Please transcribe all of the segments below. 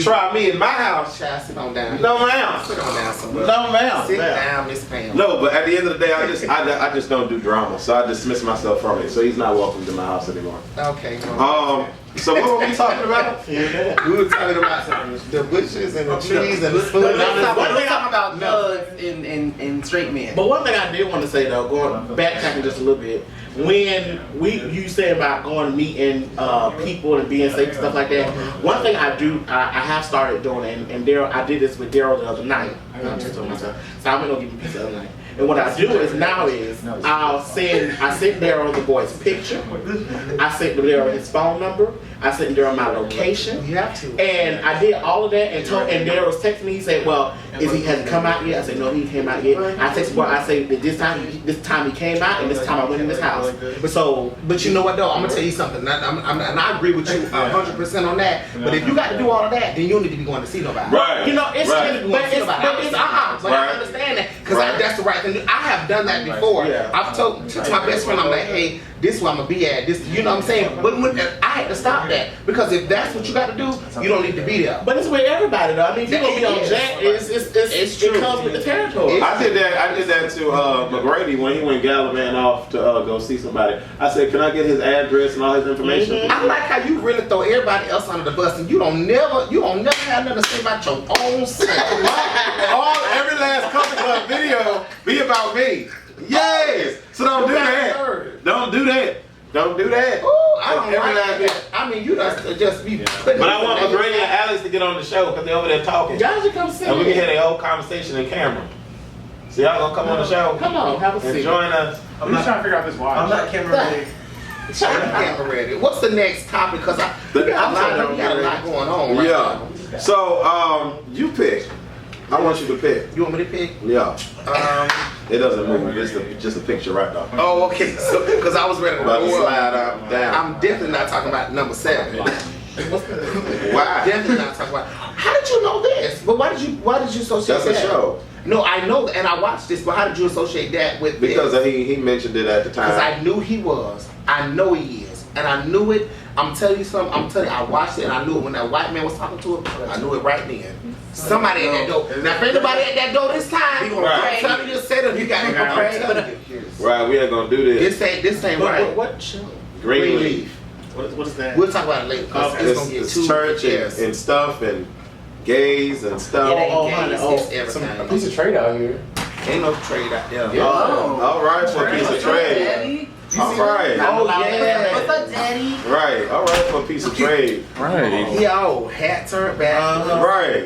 try me in my house. Child, sit on down. No, ma'am. Sit on down somewhere. No, ma'am. Sit down, Miss Pam. No, but at the end of the day, I just don't do drama, so I dismiss myself from it. So he's not welcome to my house anymore. Okay. So what were we talking about? We were talking about the bushes and the trees and the food. We're talking about thugs and straight men. But one thing I did want to say though, going backtracking just a little bit, when you said about going to meeting people and being safe and stuff like that, one thing I have started doing, and Daryl, I did this with Daryl the other night. I just told myself, so I'm gonna give you a piece the other night. And what I do is I send Daryl the boy's picture, I sent Daryl his phone number, I sent Daryl my location. You have to. And I did all of that, and Daryl was texting me. He said, "Well, has he come out yet?" I said, "No, he came out yet." I texted, "Well, I say that this time he came out, and this time I went in this house." But you know what though? I'm gonna tell you something, and I agree with you 100% on that. But if you got to do all of that, then you don't need to be going to see nobody. Right. You know, it's right. but I understand that because that's the right thing. I have done that before. Yeah. I've told to my best friend, I'm like, hey, this is where I'm gonna be at. This, you know what I'm saying? But I had to stop that because if that's what you got to do, you don't need to be there. But it's with everybody though. I mean, if you're gonna be on Jack, it's true. It comes with the territory. I did that to McGrady when he went gallivanting off to go see somebody. I said, "Can I get his address and all his information?" I like how you really throw everybody else under the bus, and you don't never have nothing to say about your own self. Every last Culture Clubb video be about me. Yes. So don't do that. Don't do that. Don't do that. Ooh, I don't like that. I mean, you just be putting. But I want McGrady and Alex to get on the show because they're over there talking. Y'all should come see. And we can hear their whole conversation in camera. So y'all gonna come on the show? Come on, have a seat. And join us. I'm just trying to figure out this watch. I'm not camera ready. Camera ready. What's the next topic? Because we got a lot going on right now. So you pick. I want you to pick. You want me to pick? Yeah. It doesn't move. It's just a picture right now. Oh, okay. So, because I was ready to About to go slide up, down. I'm definitely not talking about number 7. Why? Definitely not talking about. How did you know this? But why did you associate That's that? a show. No, I know, and I watched this. But how did you associate that with? Because he mentioned it at the time. Because I knew he was. I know he is, and I knew it. I'm telling you something. I watched it, and I knew it when that white man was talking to him. I knew it right then. Somebody at that door. Now, if anybody at that door this time, I'm telling you to say that you got to go. Right, we ain't gonna do this. This ain't right. What show? Greenleaf. What is that? We'll talk about it later. It's church and stuff and gays and stuff. It's everything. A piece of trade out here. Ain't no trade out there. Yeah. All right, for a piece of trade. All right. Oh yeah. What's up, Daddy? Right. All right, for a piece of trade. Right. Yo, hat turned back. Right.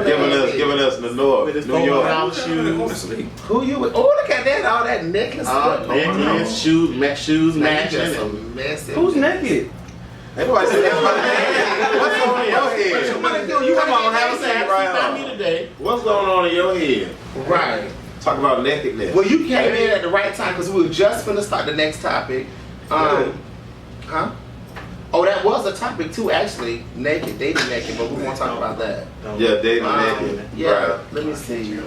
Giving us the North, New York. Shoes. Who you with? Oh, look at that! All that necklace. Necklace, shoes, matching. Who's naked? Everybody said that. What's going on in your head? What you do? You Come on, have a seat Not me right today. What's going on in your head? Right. Talk about nakedness. Well, you came in at the right time because we were just gonna start the next topic. Huh? Oh, that was a topic too, actually. Dating naked, but we won't talk about that. Yeah, dating naked. Yeah. Right. Let me see.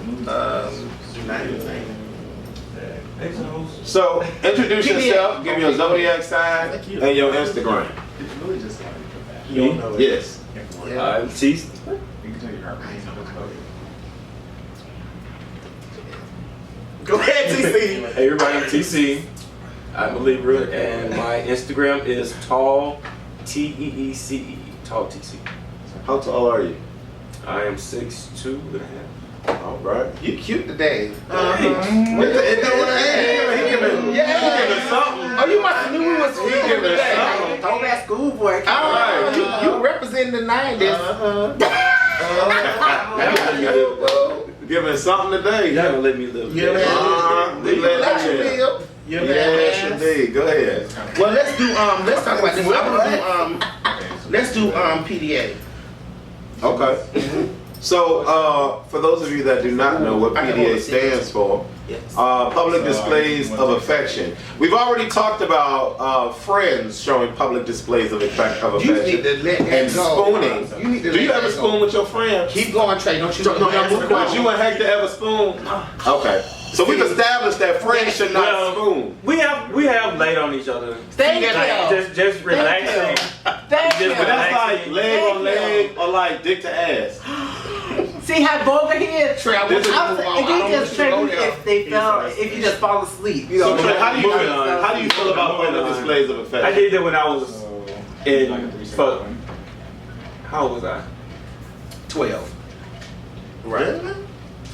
So, introduce yourself, give your zodiac sign, and your Instagram. You don't know it. Yes. I'm Cease. Go ahead, TC. Hey everybody, I'm TC. I'm a Libra, and my Instagram is tall TEECE. Tall TC. How tall are you? I am 6'2.5". All right. You cute today. He giving something. Oh, you must have knew we was He giving something. Throwback schoolboy. Oh, you representing the 90s. Giving something today. Y'all gonna let me live. Yeah, man. We let you live. Live. Yes, indeed. Go ahead. Well, let's talk about this. Let's do PDA. Okay. So, for those of you that do not know what PDA stands for, public displays of affection. We've already talked about friends showing public displays of affection. You need to let that and go. spooning. You need to do you let ever that spoon go. with your friends? Keep going, Trey. Don't you? Would you and Hector ever spoon? Okay. So we've established that friends should not spoon. We have laid on each other. Thank you. Just relaxing. Thank you. But that's like leg on leg or like dick to ass. See how vulgar he is? Trey, I want you to move on. If I don't he just want you to go tripping, there. if they fell, if you just fall asleep, you So know. Trey, how do Moving on. you feel about public displays of affection? I did that when I was in fuck. How old was I? 12. Right.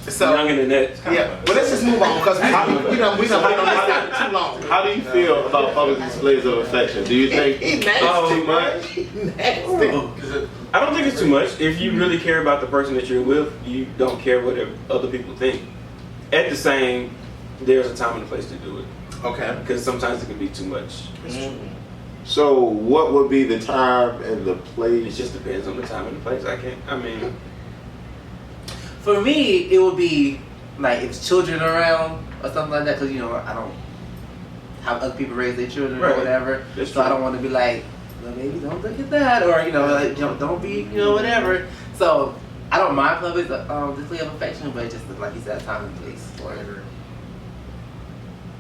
So Younger than that. yeah, but let's just move on because we done been on this topic too long. How do you feel about public displays of affection? Do you think He nasty, too much? He nasty. I don't think it's too much. If you really care about the person that you're with, you don't care what other people think. At the same, there's a time and a place to do it. Okay. Because sometimes it can be too much. So what would be the time and the It place? just depends on the time and the place. For me, it would be like if children are around or something like that, because you know I don't have other people raise their children or Right. whatever, That's so I true. don't want to be like, well, baby, don't look at that, or you know, like, don't be, you know, whatever. So I don't mind public display of affection, but it just like you said, time and place. Whatever.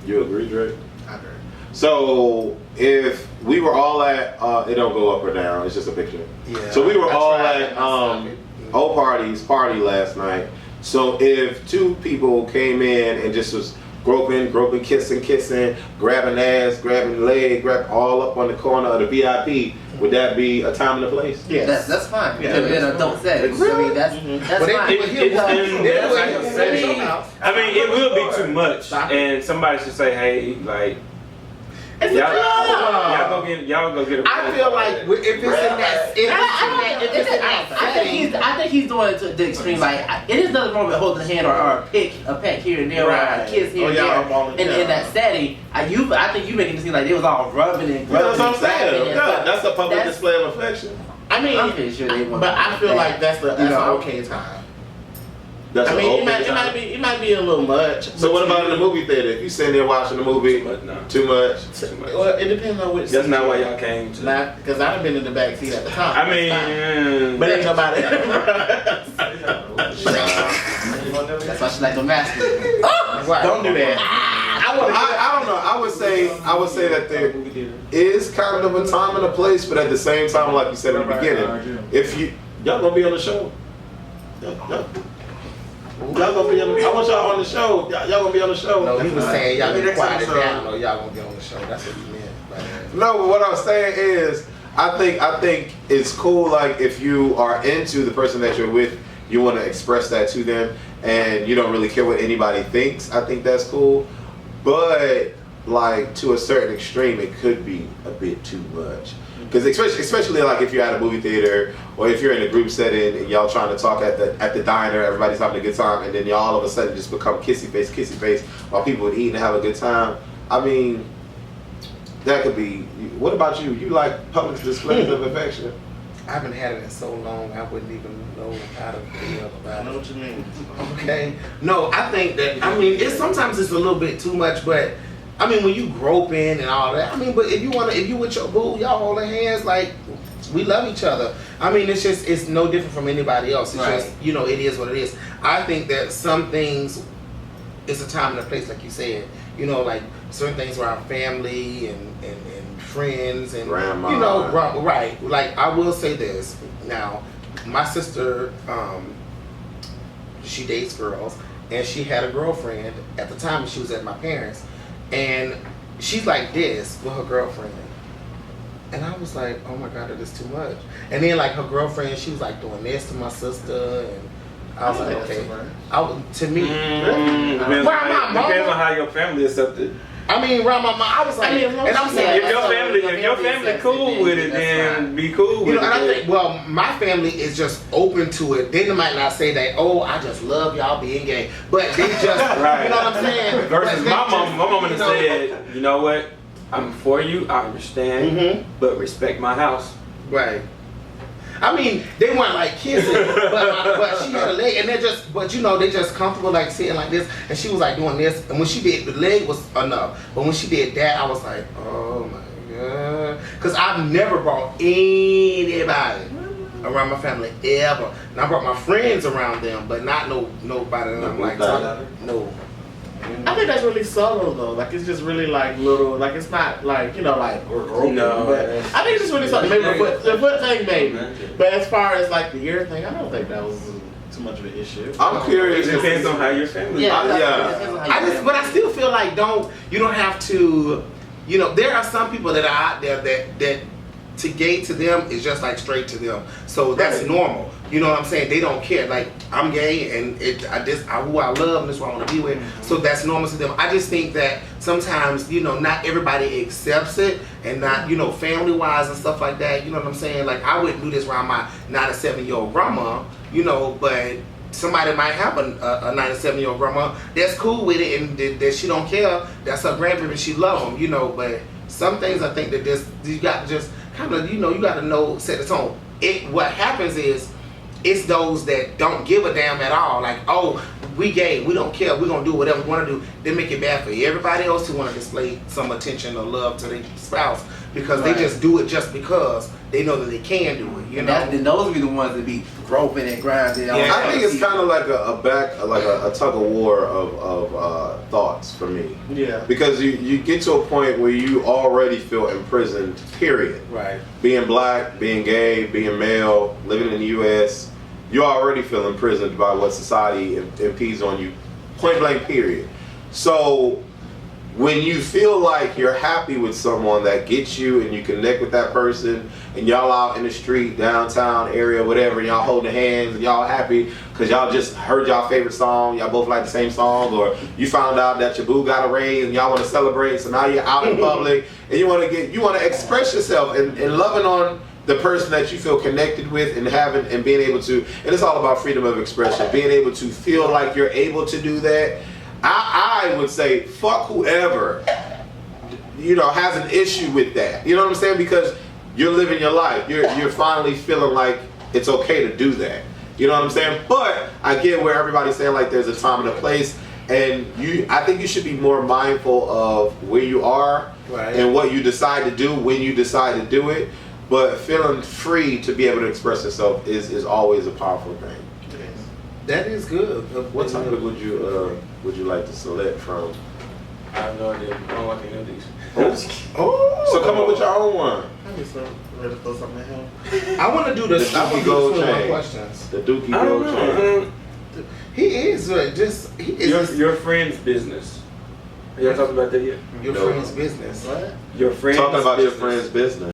You agree, Drake? I agree. So if we were all at, it don't go up or down, it's just a picture. Yeah. So we were I all tried at it myself. old party last night. So if two people came in and just was groping, kissing, grabbing ass, grabbing leg, grab all up on the corner of the VIP, would that be a time and a place? Yes. That's fine. Yeah, in an adult setting. I mean, that's But fine. I mean, it will be too much, and somebody should say, "Hey, like, y'all go get a." I feel like if it's in that, I think he's doing it to the extreme. Like, it is nothing wrong with holding a hand or a peck here and there, or a kiss here and there. In that setting, I think you making it seem like it was all rubbing and That's grubbing. what I'm saying. and Yeah, stuff. that's a public That's- display of affection. I mean, I'm pretty sure they want. But I feel like that's that's an an okay okay time. That's I an mean, open it time. might be a little much. So what about in the movie theater? If you sitting there watching the movie, Too much, no. too much. Too much. Well, it depends on which. That's not why y'all came to. Not because I've been in the back seat at the time. I mean, but ain't nobody. That's why she like the master. Right. Don't do that. I don't know. I would say that there is kind of a time and a place, but at the same time, like you said in the beginning, if y'all gonna be on the show, y'all gonna be on the, I want y'all on the show. Y'all gonna be on the show. No, he was saying y'all Let me be next quiet episode. down or y'all gonna get on the show. That's what he meant by that. No, but what I'm saying is, I think it's cool. Like if you are into the person that you're with, you want to express that to them, and you don't really care what anybody thinks. I think that's cool, but like to a certain extreme, it could be a bit too much. Because especially like if you're at a movie theater or if you're in a group setting and y'all trying to talk at the diner, everybody's having a good time, and then y'all all of a sudden just become kissy face while people would eat and have a good time. I mean, that could be. What about you? You like public displays of affection? I haven't had it in so long, I wouldn't even know how to feel I about know it. what you mean. Okay. No, I think that, I mean, sometimes it's a little bit too much, but I mean, when you groping and all that, I mean, but if you with your boo, y'all holding hands, like, we love each other. I mean, it's no different from anybody else. It's Right. just, it is what it is. I think that some things, it's a time and a place, like you said. Like certain things around family and friends and Grandma. right. Like I will say this now, my sister, she dates girls, and she had a girlfriend at the time when she was at my parents, and she's like this with her girlfriend. And I was like, oh my God, that is too much. And then like her girlfriend, she was like doing this to my sister, and I was like, okay. To me, depends Where my mama? on how your family accepted. I mean, around my mom, I was like, and I'm saying, If your family cool with it, then be cool with and I it. think, well, my family is just open to it. They might not say that, oh, I just love y'all being gay, but they just, Right. you know what I'm saying? Versus But they my mama just, said, you know what? I'm for you. I understand, Mhm. but respect my house. Right. I mean, they weren't like kissing, but she had a leg, and they just comfortable like sitting like this, and she was like doing this, and when she did, the leg was enough, but when she did that, I was like, oh my God, because I've never brought anybody around my family ever, and I brought my friends around them, but not nobody that I'm like, no. I think that's really subtle though. Like it's just really like little. Like it's not like like we're groping. No, but I think it's just really subtle. Maybe the foot thing, maybe. But as far as like the ear thing, I don't think that was too much of an issue. I'm curious. It depends on how your family. But I still feel like you don't have to. There are some people that are out there that to gay to them is just like straight to them. So that's normal. You know what I'm saying? They don't care. Like I'm gay and who I love and this is what I want to be with. So that's normal to them. I just think that sometimes not everybody accepts it and not family wise and stuff like that. You know what I'm saying? Like I wouldn't do this around my 97-year-old grandma. But somebody might have a 97-year-old grandma that's cool with it and that she don't care. That's her grandparents. She love them. But some things I think that you got to just kind of you got to know, set the tone. What happens is it's those that don't give a damn at all. Like, oh, we gay, we don't care, we're gonna do whatever we want to do. They make it bad for everybody else who want to display some attention or love to their spouse because they just do it just because they know that they can do it. And those will be the ones that be groping and grinding. I think it's kind of like a tug of war of thoughts for me. Yeah. Because you get to a point where you already feel imprisoned. Period. Right. Being black, being gay, being male, living in the U.S. You already feel imprisoned by what society impedes on you. Point blank. Period. So when you feel like you're happy with someone that gets you and you connect with that person and y'all out in the street, downtown area, whatever, and y'all holding hands and y'all happy because y'all just heard y'all favorite song, y'all both like the same song, or you found out that your boo got a raise and y'all want to celebrate, so now you're out in public and you want to express yourself and loving on the person that you feel connected with and being able to, and it's all about freedom of expression, being able to feel like you're able to do that. I would say fuck whoever has an issue with that. You know what I'm saying? Because you're living your life. You're finally feeling like it's okay to do that. You know what I'm saying? But I get where everybody's saying like there's a time and a place, and I think you should be more mindful of where you are and what you decide to do when you decide to do it. But feeling free to be able to express yourself is always a powerful thing. That is good. What topic would you like to select from? I have no idea. I don't like any of these. So come up with your own one. Ready to throw something at him? I want to do this. Dookie Gold Chain. Questions. The Dookie Gold Chain. He is your friend's business. Have y'all talked about that yet? Your friend's business. What? Your friend's talking about business. your friend's business.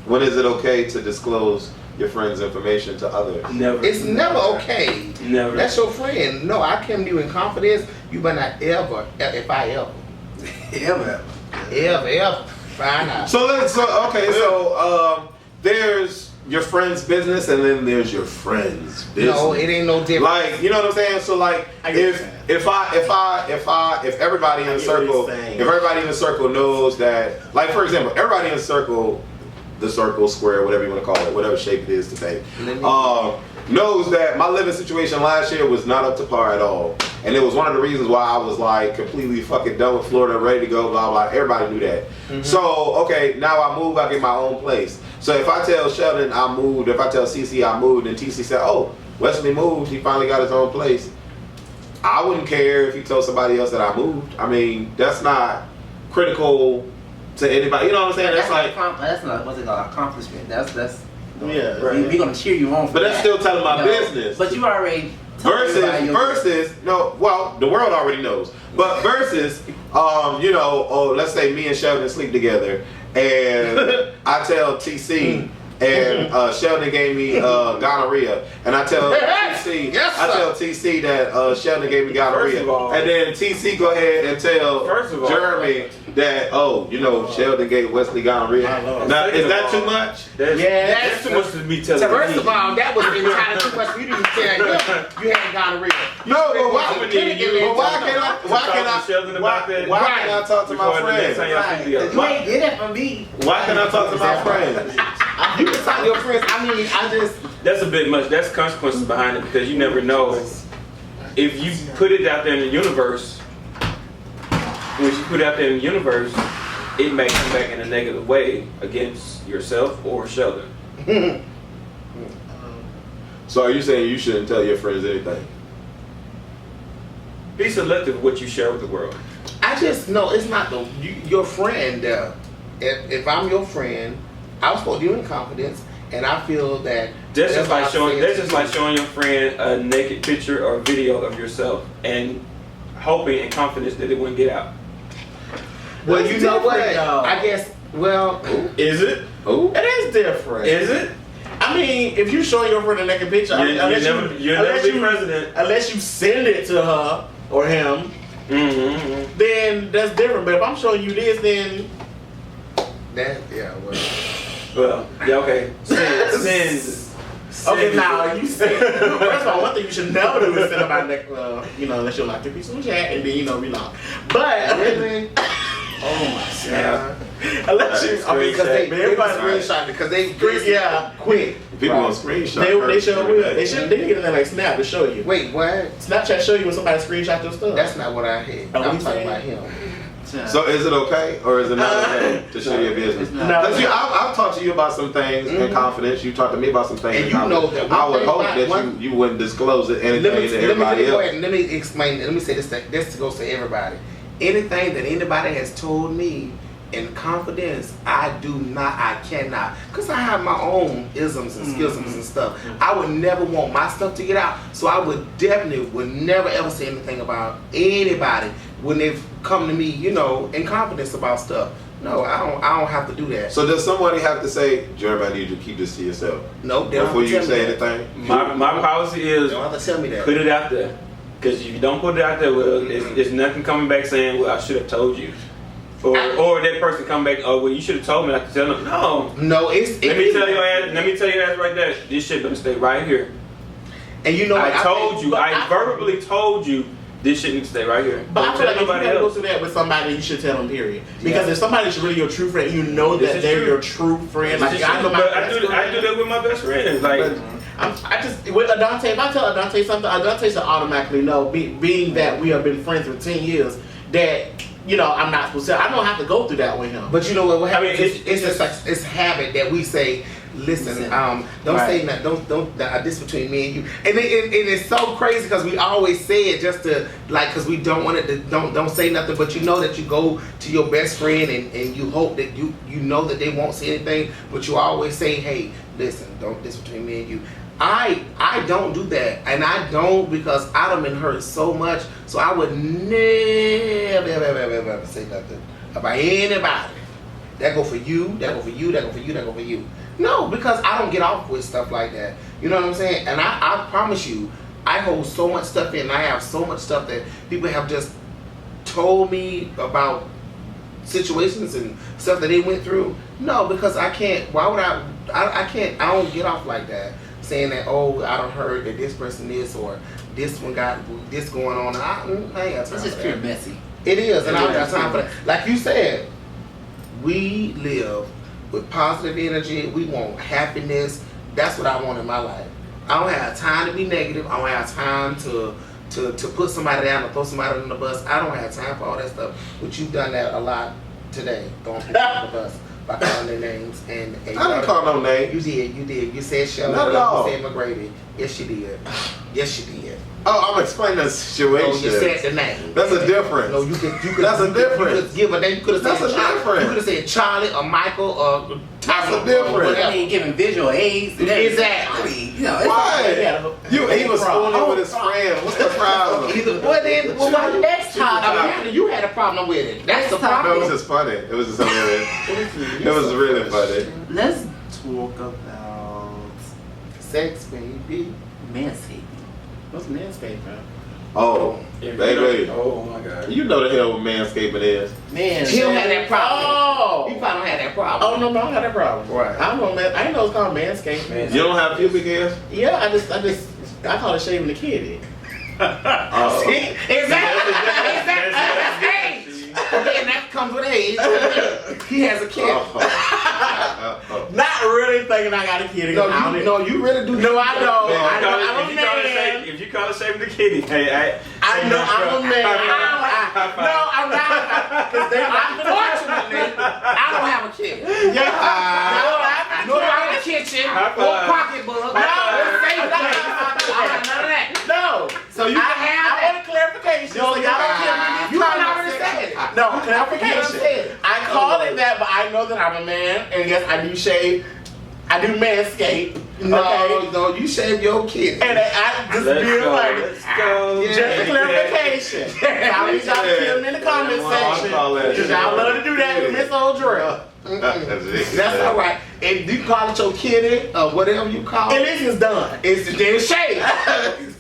When is it okay to disclose your friend's information to others? Never. It's never okay. Never. That's your friend. No, I came to you in confidence. You better not ever, if I ever find out. So there's your friend's business and then there's your friend's business. No, it ain't no different. Like, you know what I'm saying? So like if everybody in the circle knows that, like for example, everybody in the circle, square, whatever you want to call it, whatever shape it is today, knows that my living situation last year was not up to par at all. And it was one of the reasons why I was like completely fucking done with Florida, ready to go, blah, blah. Everybody knew that. Mm-hmm. So, okay, now I move, I get my own place. So if I tell Sheldon I moved, if I tell CC I moved, and TC said, oh, Wesley moved, he finally got his own place, I wouldn't care if he told somebody else that I moved. I mean, that's not critical to anybody. You know what I'm saying? That's not what's it called, accomplishment. That's yeah. Right. We're gonna cheer you on for but that. That's still telling my business. But you already versus no, well, the world already knows. But versus let's say me and Sheldon sleep together and I tell TC and Sheldon gave me gonorrhea, and I tell TC, that Sheldon gave me gonorrhea, and then TC go ahead and tell Jeremy that Sheldon gave Wesley gonorrhea. Now is that too much? That's too much to be telling. So first of all, that was entirely too much. You didn't tell him you had gonorrhea. No, but why can't I talk to my friends? You ain't get it from me. Why can't I talk to my friends? You can talk to your friends. That's a bit much. That's consequences behind it because you never know. If you put it out there in the universe, it may come back in a negative way against yourself or Sheldon. So are you saying you shouldn't tell your friends anything? Be selective of what you share with the world. I just know it's not your friend. If I'm your friend, I was supposed to do in confidence, and I feel that That's just like showing your friend a naked picture or video of yourself and hoping and confidence that it wouldn't get out. Well, you know what? Though. I guess. Well, Is it? It is different. Is it? I mean, if you show your friend a naked picture, You'll never be president. Unless you send it to her or him, then that's different. But if I'm showing you this, then Well, yeah, okay. Send. okay. Now you said first of all, one thing you should never do is send them out next, unless you're like 2 pieces of chat and then relax. But really? oh my god. Unless you, because they screenshot because they quick. People on screenshot. They show will. They should. They get in there like Snap to show you. Wait, what? Snapchat show you when somebody screenshot your stuff. That's not what I heard. Oh, I'm talking about him. So is it okay or is it not okay to share your business? Because I've talked to you about some things in confidence. You talked to me about some things in confidence. That I would hope that you wouldn't disclose anything to everybody else. Let me explain. Let me say this. This goes to everybody. Anything that anybody has told me in confidence, I cannot. Because I have my own isms and schisms and stuff. I would never want my stuff to get out. So I would never ever say anything about anybody when they've come to me, in confidence about stuff. No, I don't have to do that. So does somebody have to say, Jeremy, I need you to keep this to yourself? No, they don't before have to you tell say me that. anything? My policy is They don't have to tell me that. put it out there. Because if you don't put it out there, well, there's nothing coming back saying, well, I should have told you. Or that person come back, oh, well, you should have told me not to tell them. No. No, Let me tell your ass right there. This shit gonna stay right here. And I verbally told you this shit needs to stay right here. But Don't I feel like if you nobody gotta go else. through that with somebody, you should tell them, period. Because if somebody's really your true friend, you know that they're your true friend. Like I know my I do that with my best friend. Like I just with Adante, if I tell Adante something, Adante should automatically know, being that we have been friends for 10 years, that I'm not supposed to. I don't have to go through that with him. But you know what happens? I mean, it's habit that we say, listen, don't say that, don't this between me and you. And it's so crazy because we always say it just to because we don't want it to don't say nothing. But you know that you go to your best friend and you hope that you know that they won't say anything. But you always say, hey, listen, don't this between me and you. I don't do that, and I don't because I done been hurt so much, so I would never ever say nothing about anybody. That go for you, that go for you, that go for you, that go for you. No, because I don't get off with stuff like that. You know what I'm saying? And I promise you, I hold so much stuff in. I have so much stuff that people have just told me about situations and stuff that they went through. No, because I can't. Why would I can't. I don't get off like that. Saying that, oh, I don't heard that this person is or this one got this going on. I ain't got time It's just for pure that. messy. It is, and I don't got time for that. Like you said, we live with positive energy. We want happiness. That's what I want in my life. I don't have time to be negative. I don't have time to put somebody down or throw somebody on the bus. I don't have time for all that stuff. But you've done that a lot today, throwing people on the bus. By calling their names and I didn't call no name. You did. You said Shelley. Not at all. You said McGrady. Yes, you did. Yes, you did. Oh, I'm explaining the situation. No, you said the name. That's a difference. No, you could. That's a difference. You could give a name. You could have That's said a Charlie. difference. You could have said Charlie or Michael or That's Tyler a difference. or whatever. I mean, giving visual aids. And everything. Exactly. I mean, it's Why? He was fooling with his friend. What's the problem? Well, next topic. apparently you had a problem with it. That's the No, it problem. was just funny. It was just hilarious. It was really funny. Let's talk about Sex, baby. manscaping. What's manscaping? Oh, baby. Oh my god. You know the hell what manscaping is. Man, He don't have that problem. Oh! He probably don't have that problem. Oh no, I don't have that problem. Right. I don't know. I didn't know it's called manscaping. You don't have pubic hairs? Yeah, I call it shaving the kitty. Oh. See? Exactly. That's age. Okay, and that comes with age. He has a kid. Oh. Not really thinking I got a kitty. No, you really do. No, I don't. Yeah. If you call it shaving the kitty, hey, I know I'm a man. No, I'm not. Because Unfortunately, I don't have a kid. No, I'm in the kitchen. High Or five. pocketbook. No, same thing. I have none of that. No. So you can have I want a clarification. No, No, clarification. I call it that, but I know that I'm a man, and yes, I do shave. I do manscape. No, you shave your kid. And I just being like, Let's go. just a clarification. Y'all need y'all to kill me in the comment section. Because y'all love to do that with Miss O'Drill. That's all right. And you call it your kitty or whatever you call And it. this is done. It's then shave.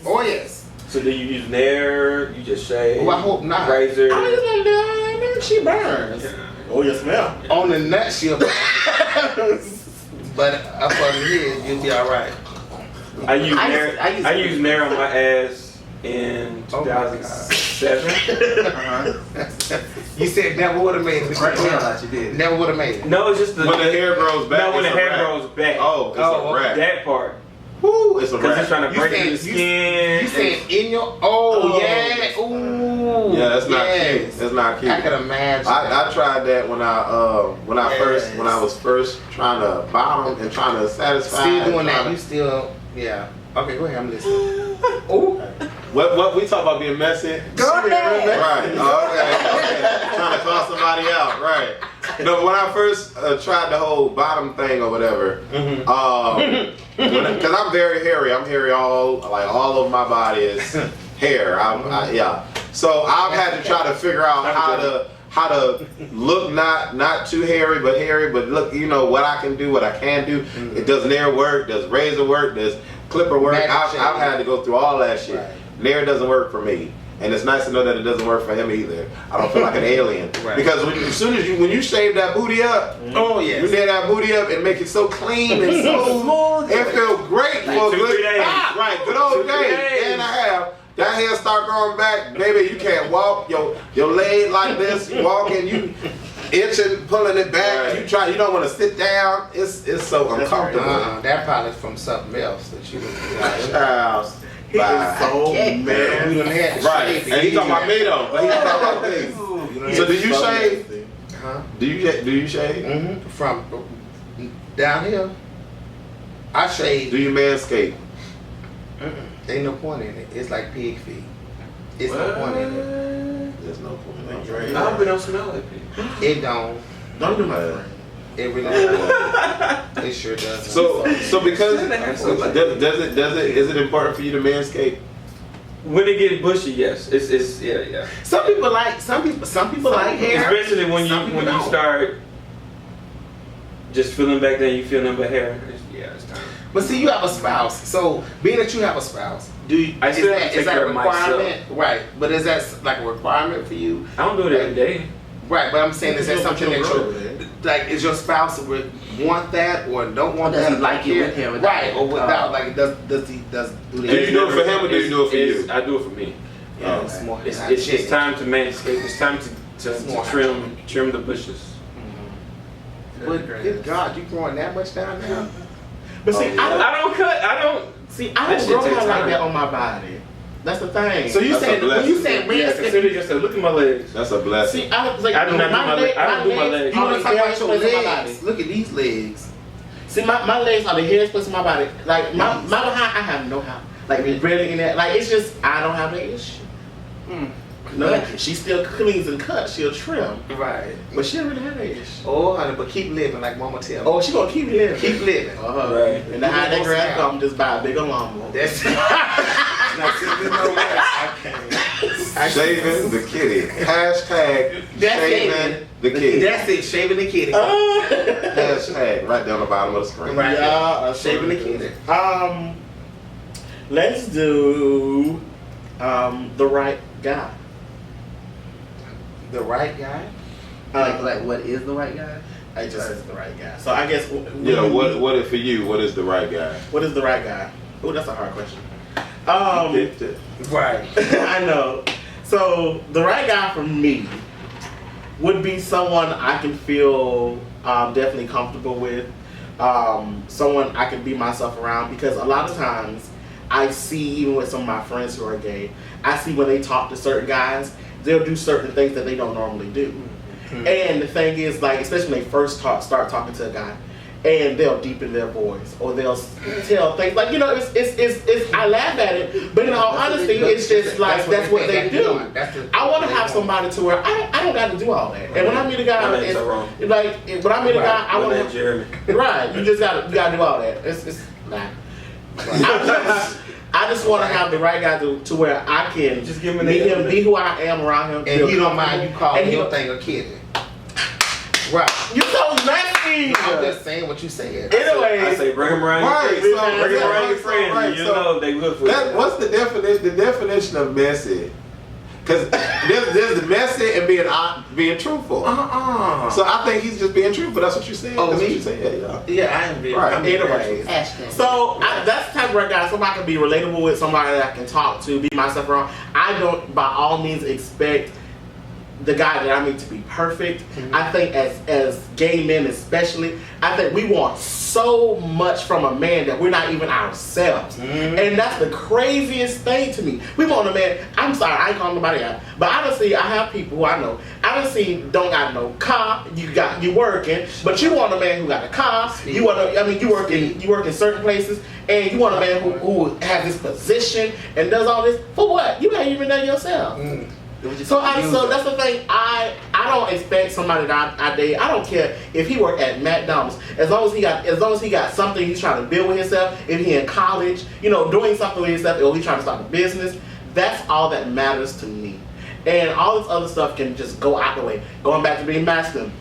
Oh yes. So do you use Nair? You just shave? Oh, I hope not. Razor? I just want to do she burns. Oh, you smell. On the nut she'll but up on the head, you'll be all right. I use I Nair. use- I use Nair on my ass in Oh my God. 2007. You said never would have made it. Yeah, you did. Never would have made it. No, it's just the When the hair grows back. No, when the it's a hair wrap. grows back. Oh, it's Oh, a wrap. That part. Woo, it's a Because wrap. he's trying to You break said- through the skin. You said in your oh yeah ooh Yeah, that's not yes. cute. That's not cute. I could imagine. I tried that when I was first trying to bottom and trying to satisfy. still and doing that. trying You to- still yeah. Okay, go ahead. I'm listening. Ooh. What we talk about being messy? Go ahead. Right. Oh, okay. Trying to call somebody out. Right. No, when I first tried the whole bottom thing or whatever, because I'm very hairy. I'm hairy all of my body is hair. Yeah. So I've had to try to figure out how to look not too hairy, but look, what I can do, what I can do. It does Nair work, does razor work, does clipper work. I've had to go through all that shit. Right. Nair doesn't work for me. And it's nice to know that it doesn't work for him either. I don't feel like an alien. Right. Because when you shave that booty up, Oh yes. you tear that booty up and make it so clean and so Smooth. it feels great for a 2-3 good days. right, good old 2-3 day, days. day and a half. That hair start growing back, baby. You can't walk your leg like this. You walking, you itching, pulling it back. Right. You don't want to sit down. It's so uncomfortable. That probably from something else that you done. Child, He bye. is so You mad. done had to Right, shave and he it. talking about me though, but he talking about me. You done So had do to you shave? nasty. Huh? Do you shave? Mm-hmm. From down here, I shave. Do you manscape? Ain't no point in it. It's like pig feet. It's no point in it. There's no point. I've been on smell like it. It don't. Don't do my friend. It really don't. It sure doesn't. So because is it important for you to manscape? When it gets bushy, yes. It's yeah. some people like like hair. Especially when Some people you don't. start just feeling back there, you feel number hair. It's time. But see, you have a spouse. So being that you have a spouse, I still have to take is that care a of myself. requirement? Right. But is that like a requirement for you? I don't do it every day. Right. But I'm saying, is that You don't something that put your you girl there. like? Is your spouse would want that or don't want Does that? he like it with him? Right. Or without? Like, do they? Do you do it for him or do you do it for you? I do it for me. Yeah, it's more. It's time to manscape. It's time more to trim the bushes. But good God, you growing that much down now? But see, I don't cut. I don't. I That don't shit grow takes hair like time. that on my body. That's the thing. So you That's a saying when blessing. you saying Yeah, manscaping? consider yourself. Look at my legs. That's a blessing. See, I was like, I do not do my legs. I don't do my legs. You want to talk about hairiest your place in my legs? body. Look at these legs. See, my legs are the hairiest place in my body. Like my behind, I have no hair. Like really in that. Like it's just I don't have that issue. No, she still cleans and cuts. She'll trim, Right. but she don't really have that issue. Oh, honey, but keep living like Mama tell me. Oh, she gonna keep living. Keep living. Right. And behind that You grass, gonna come just buy a bigger lawnmower. That's now, since there's no way, I can't. Shaving the kitty. Hashtag That's shaving it. the kitty. That's it. Shaving the kitty. Hashtag right down the bottom of the screen. Right. Yeah, Shaving the kitty. Let's do the right guy. The right guy. Like what is the right guy? I just said the right guy. So I guess Yeah, what is for you? What is the right guy? What is the right guy? Oh, that's a hard question. Picked it. Right. I know. So the right guy for me would be someone I can feel definitely comfortable with. Someone I can be myself around, because a lot of times I see, even with some of my friends who are gay, I see when they talk to certain guys, they'll do certain things that they don't normally do. And the thing is, like, especially when they first start talking to a guy, and they'll deepen their voice or they'll tell things like, you know, it's I laugh at it, but in all honesty, it's just like that's what they do. I want to have somebody to where I don't got to do all that. And when I meet a guy, when I meet a guy, I want to. Right, you gotta do all that. It's nah. I just want to have the right guy to where I can just give meet him, be who I am around him, and he don't mind you calling your thing a kid. Right. You so messy. I'm just saying what you said. Anyway, I say bring them around. Bring them around your friends. You know they good for you. What's the definition? The definition of messy? Because there's the messy and being truthful. So I think he's just being truthful. That's what you said. Oh, that's me? what you said. Yeah. Yeah, I am being. Right. Anyways, so that's the type of guy. Somebody I can be relatable with. Somebody that I can talk to, be myself around. I don't, by all means, expect the guy that I meet to be perfect. I think as gay men especially, I think we want so much from a man that we're not even ourselves. And that's the craziest thing to me. We want a man, I'm sorry, I ain't calling nobody out, but I have people who I know, don't got no car, you working, but you want a man who got a car, you work in certain places, and you want a man who has this position and does all this, for what? You ain't even know yourself. So that's the thing. I don't expect somebody that I date. I don't care if he worked at McDonald's. As long as he got something he's trying to build with himself. If he in college, doing something with himself, or he's trying to start a business. That's all that matters to me. And all this other stuff can just go out the way. Going back to being masculine.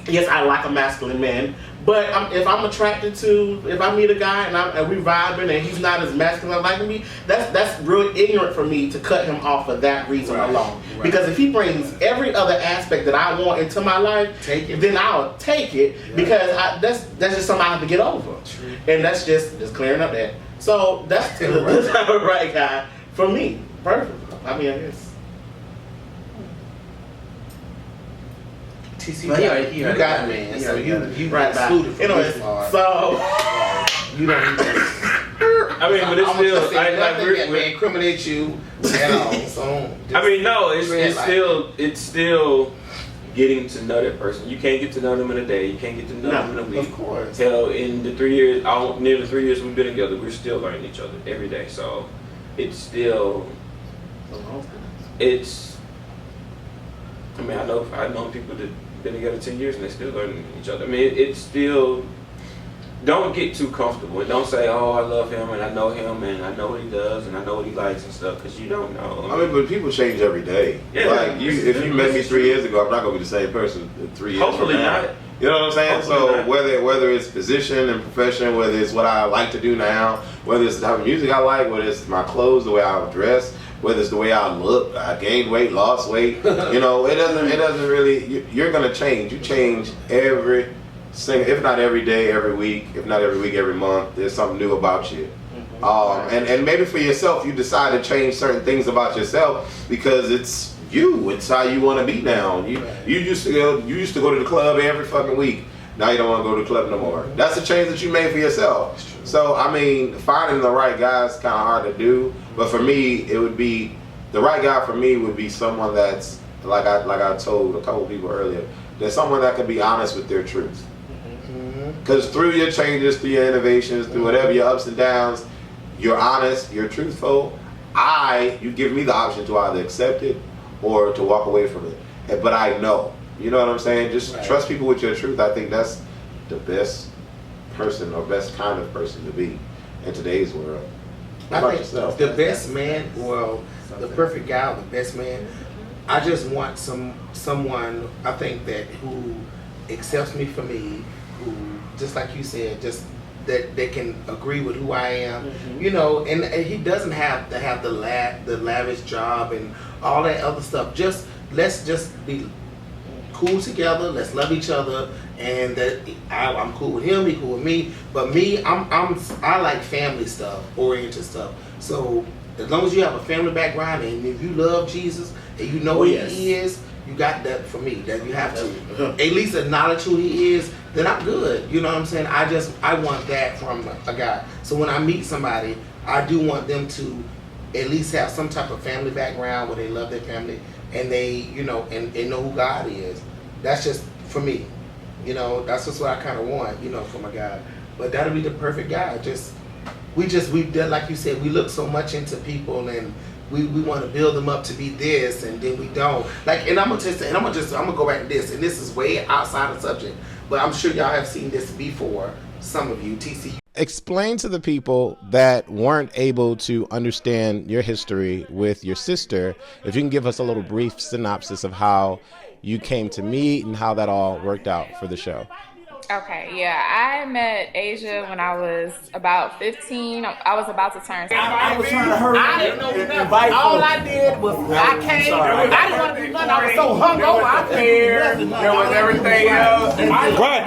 Yes, I like a masculine man. But if I'm attracted to, if I meet a guy and we vibing and he's not as masculine like me, that's real ignorant for me to cut him off for that reason alone. Right. Because if he brings every other aspect that I want into my life, then I'll take it because that's just something I have to get over. True. And that's just clearing up that. So that's the right guy for me. Perfect. I mean, I guess. TC, you got it, man. So you right excluded from this part. So you don't. I mean, but it's still that may incriminate you at all. So I mean, no, it's still getting to know that person. You can't get to know them in a day. You can't get to know them in a week. Of course. Hell, in the 3 years, near the 3 years we've been together, we're still learning each other every day. So it's still, I mean, I've known people that been together 10 years and they still learning each other. I mean, it's still, don't get too comfortable and don't say, oh, I love him and I know him and I know what he does and I know what he likes and stuff, because you don't know. I mean, but people change every day. Yeah. Like, if you met me 3 years ago, I'm not going to be the same person 3 years Hopefully from now. not. You know what I'm saying? Hopefully so whether it's position and profession, whether it's what I like to do now, whether it's the type of music I like, whether it's my clothes, the way I dress, whether it's the way I look, I gained weight, lost weight, it doesn't really, you're gonna change. You change every single, if not every day, every week, if not every week, every month, there's something new about you. And maybe for yourself, you decide to change certain things about yourself because it's you, it's how you want to be now. You used to go to the club every fucking week. Now you don't want to go to the club no more. That's a change that you made for yourself. So, I mean, finding the right guy is kind of hard to do. But for me, it would be, the right guy for me would be someone that's, like I told a couple people earlier, there's someone that can be honest with their truth. Because through your changes, through your innovations, through whatever your ups and downs, you're honest, you're truthful. You give me the option to either accept it or to walk away from it. But I know. You know what I'm saying? Just trust people with your truth. I think that's the best person or best kind of person to be in today's world. I think the best man, the perfect guy, or the best man, I just want someone, I think, that who accepts me for me, who, just like you said, just that they can agree with who I am, and he doesn't have to have the lavish job and all that other stuff. Let's just be cool together. Let's love each other, and that I'm cool with him. He cool with me. But me, I like family stuff, oriented stuff. So as long as you have a family background and if you love Jesus and you know who he is, you got that for me. That you have to at least acknowledge who he is. Then I'm good. You know what I'm saying? I want that from a guy. So when I meet somebody, I do want them to at least have some type of family background where they love their family and they, and know who God is. That's just for me. You know, that's just what I kind of want, you know, from a guy. But that'll be the perfect guy. We did, like you said, we look so much into people and we want to build them up to be this, and then we don't. Like, and I'm gonna go back to this, and this is way outside the subject, but I'm sure y'all have seen this before. Some of you, TC. Explain to the people that weren't able to understand your history with your sister, if you can give us a little brief synopsis of how you came to meet and how that all worked out for the show. Okay, yeah, I met Asia when I was about 15. I was about to turn 16. I was trying to hurry. I didn't know nothing. All I did was I came. I didn't want to do nothing. I was so hungover. I couldn't do nothing. There was everything else. Right.